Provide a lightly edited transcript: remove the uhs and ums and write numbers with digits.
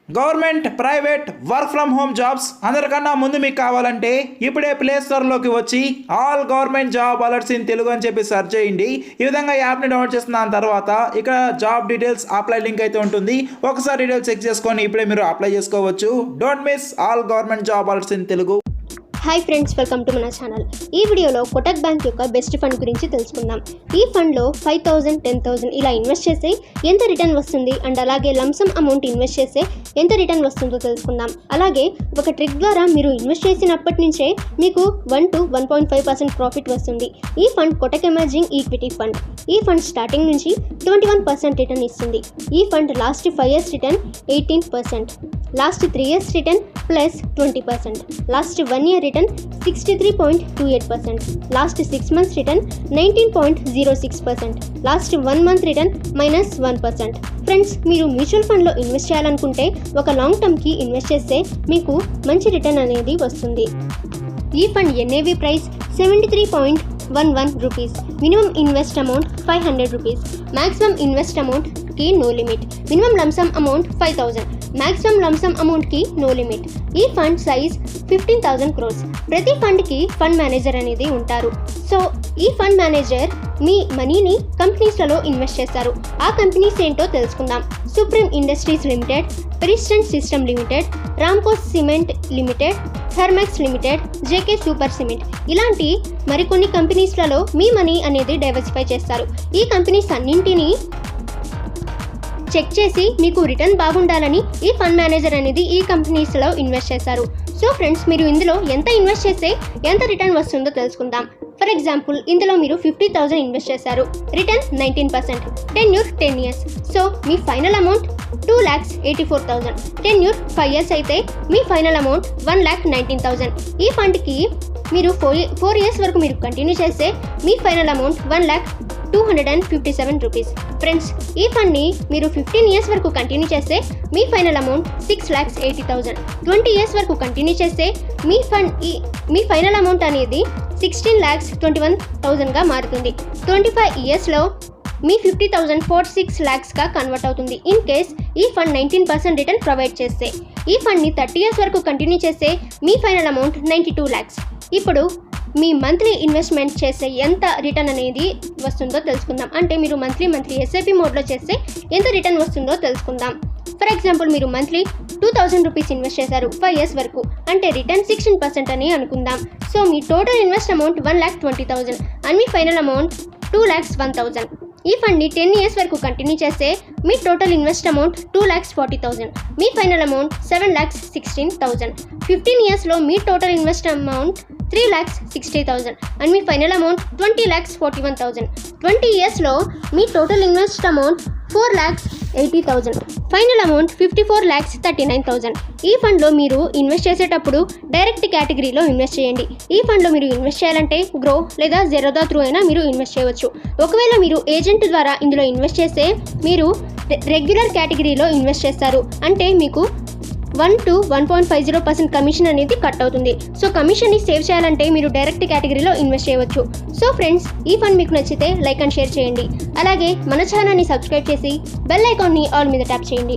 Government, private, work from home jobs అందరికన్నా ముందు మీకు కావాలంటే ఇప్పుడే ప్లే స్టోర్లోకి వచ్చి all government job alerts in Telugu అని చెప్పి సెర్చ్ చేయండి. ఈ విధంగా యాప్ని డౌన్లోడ్ చేసిన తర్వాత ఇక్కడ జాబ్ డీటెయిల్స్ అప్లై లింక్ అయితే ఉంటుంది. ఒకసారి డీటెయిల్స్ చెక్ చేసుకొని ఇప్పుడే మీరు అప్లై చేసుకోవచ్చు. Don't miss all government job alerts in Telugu. Hi friends, welcome to మన ఛానల్. ఈ వీడియోలో కోటక్ బ్యాంక్ యొక్క బెస్ట్ ఫండ్ గురించి తెలుసుకుందాం. ఈ ఫండ్లో 5,000, 10,000 ఇలా ఇన్వెస్ట్ చేస్తే ఎంత రిటర్న్ వస్తుంది అండ్ అలాగే లంసమ్ అమౌంట్ ఇన్వెస్ట్ చేస్తే ఎంత రిటర్న్ వస్తుందో తెలుసుకుందాం. అలాగే ఒక ట్రిక్ ద్వారా మీరు ఇన్వెస్ట్ చేసినప్పటి నుంచే మీకు 1 to 1.5% ప్రాఫిట్ వస్తుంది. ఈ fund Kotak emerging equity fund. ఈ ఫండ్ స్టార్టింగ్ నుంచి 21% రిటర్న్ ఇస్తుంది. ఈ fund last 5 years return 18%, last 3 years return plus 20%, last 1 year return 63.28%, last 6 months return 19.06%, last 1 month return -1%. Friends, మీరు మ్యూచువల్ ఫండ్లో ఇన్వెస్ట్ చేయాలనుకుంటే ఒక లాంగ్ టర్మ్కి ఇన్వెస్ట్ చేస్తే మీకు మంచి రిటర్న్ అనేది వస్తుంది. ఈ fund NAV price 73.11 rupees. Minimum invest amount 500 rupees. Maximum invest అమౌంట్కి no limit. Minimum lump sum amount 5,000. Maximum lump sum అమౌంట్కి నో లిమిట్. ఈ ఫండ్ సైజ్ 15,000 crores. ప్రతి ఫండ్కి ఫండ్ మేనేజర్ అనేది ఉంటారు. సో ఈ ఫండ్ మేనేజర్ మీ మనీని కంపెనీస్లలో ఇన్వెస్ట్ చేస్తారు. ఆ కంపెనీస్ ఏంటో తెలుసుకుందాం. Supreme industries limited, persistent system limited, Ramco cement limited, Thermax limited, JK super cement ఇలాంటి మరికొన్ని కంపెనీస్లలో మీ మనీ అనేది డైవర్సిఫై చేస్తారు. ఈ కంపెనీస్ అన్నింటినీ చెక్ చేసి మీకు రిటర్న్ బాగుండాలని ఈ ఫండ్ మేనేజర్ అనేది ఈ కంపెనీస్లో ఇన్వెస్ట్ చేస్తారు. సో ఫ్రెండ్స్, మీరు ఇందులో ఎంత ఇన్వెస్ట్ చేస్తే ఎంత రిటర్న్ వస్తుందో తెలుసుకుందాం. ఫర్ ఎగ్జాంపుల్, ఇందులో మీరు 50,000 ఇన్వెస్ట్ చేశారు. రిటర్న్ 19%. Tenure 10 years. సో మీ ఫైనల్ అమౌంట్ 2,84,000. టెన్యూర్ 5 years అయితే మీ ఫైనల్ అమౌంట్ 1,19,000. ఈ ఫండ్కి మీరు 4 years వరకు మీరు కంటిన్యూ చేస్తే మీ ఫైనల్ అమౌంట్ 1,257 రూపీస్. ఫ్రెండ్స్, ఈ ఫండ్ని మీరు 15 years వరకు కంటిన్యూ చేస్తే మీ ఫైనల్ అమౌంట్ 6,80,000. 20 years వరకు కంటిన్యూ చేస్తే మీ ఫైనల్ అమౌంట్ అనేది 16,21,000గా మారుతుంది. 25 yearsలో మీ 50,000 46 lakhsగా కన్వర్ట్ అవుతుంది. ఇన్ కేస్ ఈ ఫండ్ 19% రిటర్న్ ప్రొవైడ్ చేస్తే. ఈ ఫండ్ని 30 years వరకు కంటిన్యూ చేస్తే మీ ఫైనల్ అమౌంట్ 92 lakhs. ఇప్పుడు మీ మంత్లీ ఇన్వెస్ట్మెంట్ చేస్తే ఎంత రిటర్న్ అనేది వస్తుందో తెలుసుకుందాం. అంటే మీరు మంత్లీ SIP మోడ్లో చేస్తే ఎంత రిటర్న్ వస్తుందో తెలుసుకుందాం. ఫర్ ఎగ్జాంపుల్, మీరు మంత్లీ 2,000 రూపీస్ ఇన్వెస్ట్ చేశారు 5 years వరకు, అంటే రిటర్న్ 16% అని అనుకుందాం. సో మీ టోటల్ ఇన్వెస్ట్ అమౌంట్ 1,20,000 అండ్ మీ ఫైనల్ అమౌంట్ 2,01,000. ఈ ఫండ్ని 10 years వరకు కంటిన్యూ చేస్తే మీ టోటల్ ఇన్వెస్ట్ అమౌంట్ 2,40,000. మీ ఫైనల్ అమౌంట్ 7,16,000. 15 yearsలో మీ టోటల్ ఇన్వెస్ట్ అమౌంట్ 3,60,000 అండ్ మీ ఫైనల్ అమౌంట్ 20,41,000. 20 yearsలో మీ total invest amount 4,80,000. Final amount 54,39,000. ఈ ఫండ్లో మీరు ఇన్వెస్ట్ చేసేటప్పుడు డైరెక్ట్ కేటగిరీలో ఇన్వెస్ట్ చేయండి. ఈ ఫండ్లో మీరు ఇన్వెస్ట్ చేయాలంటే గ్రో లేదా జెరోదా త్రూ అయినా మీరు ఇన్వెస్ట్ చేయవచ్చు. ఒకవేళ మీరు ఏజెంట్ ద్వారా ఇందులో ఇన్వెస్ట్ చేస్తే మీరు రెగ్యులర్ కేటగిరీలో ఇన్వెస్ట్ చేస్తారు. అంటే మీకు 1 to 1.50% కమిషన్ అనేది కట్ అవుతుంది. సో కమిషన్ని సేవ్ చేయాలంటే మీరు డైరెక్ట్ కేటగిరీలో ఇన్వెస్ట్ చేయవచ్చు. సో ఫ్రెండ్స్, ఈ ఫండ్ మీకు నచ్చితే లైక్ అండ్ షేర్ చేయండి. అలాగే మన ఛానల్ని సబ్స్క్రైబ్ చేసి బెల్ ఐకాన్ని ఆల్ మీద ట్యాప్ చేయండి.